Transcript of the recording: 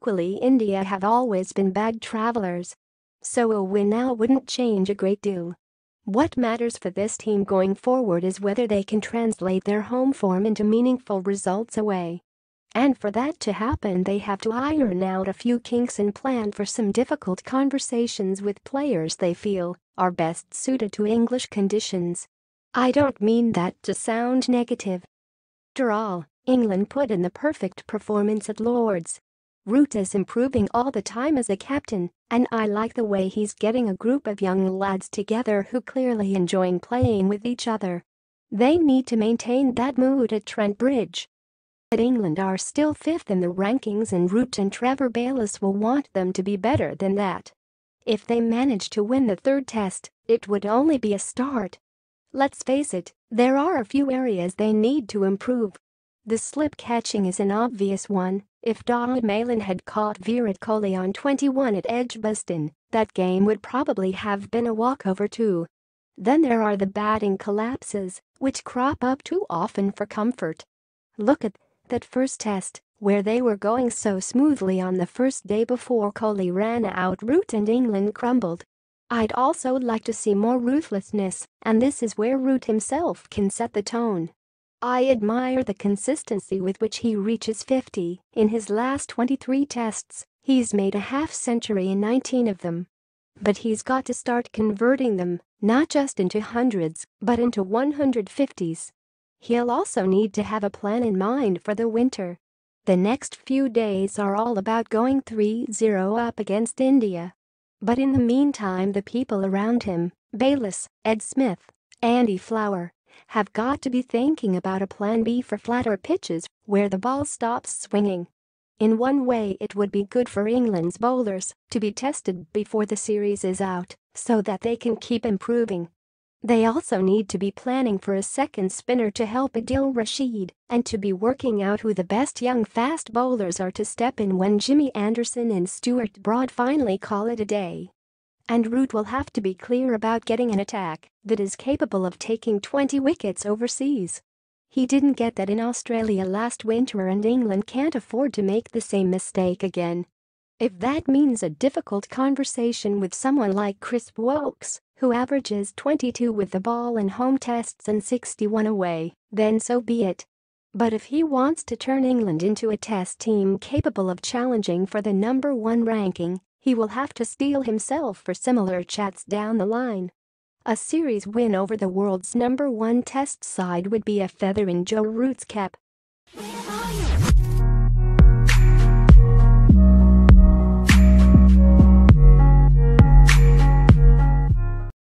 equally, India have always been bad travelers. So a win now wouldn't change a great deal. What matters for this team going forward is whether they can translate their home form into meaningful results away. And for that to happen, they have to iron out a few kinks and plan for some difficult conversations with players they feel are best suited to English conditions. I don't mean that to sound negative. After all, England put in the perfect performance at Lord's. Root is improving all the time as a captain, and I like the way he's getting a group of young lads together who clearly enjoying playing with each other. They need to maintain that mood at Trent Bridge. But England are still 5th in the rankings, and Root and Trevor Bayliss will want them to be better than that. If they manage to win the third test, it would only be a start. Let's face it, there are a few areas they need to improve. The slip catching is an obvious one. If Dawid Malan had caught Virat Kohli on 21 at Edgbaston, that game would probably have been a walkover too. Then there are the batting collapses, which crop up too often for comfort. Look at that first test, where they were going so smoothly on the first day before Kohli ran out Root and England crumbled. I'd also like to see more ruthlessness, and this is where Root himself can set the tone. I admire the consistency with which he reaches 50 in his last 23 tests. He's made a half-century in 19 of them. But he's got to start converting them, not just into hundreds, but into 150s. He'll also need to have a plan in mind for the winter. The next few days are all about going 3-0 up against India. But in the meantime, the people around him, Bayliss, Ed Smith, Andy Flower, have got to be thinking about a plan B for flatter pitches where the ball stops swinging. In one way, it would be good for England's bowlers to be tested before the series is out so that they can keep improving. They also need to be planning for a second spinner to help Adil Rashid and to be working out who the best young fast bowlers are to step in when Jimmy Anderson and Stuart Broad finally call it a day. And Root will have to be clear about getting an attack that is capable of taking 20 wickets overseas. He didn't get that in Australia last winter, and England can't afford to make the same mistake again. If that means a difficult conversation with someone like Chris Woakes, who averages 22 with the ball in home tests and 61 away, then so be it. But if he wants to turn England into a test team capable of challenging for the #1 ranking, he will have to steel himself for similar chats down the line. A series win over the world's #1 test side would be a feather in Joe Root's cap.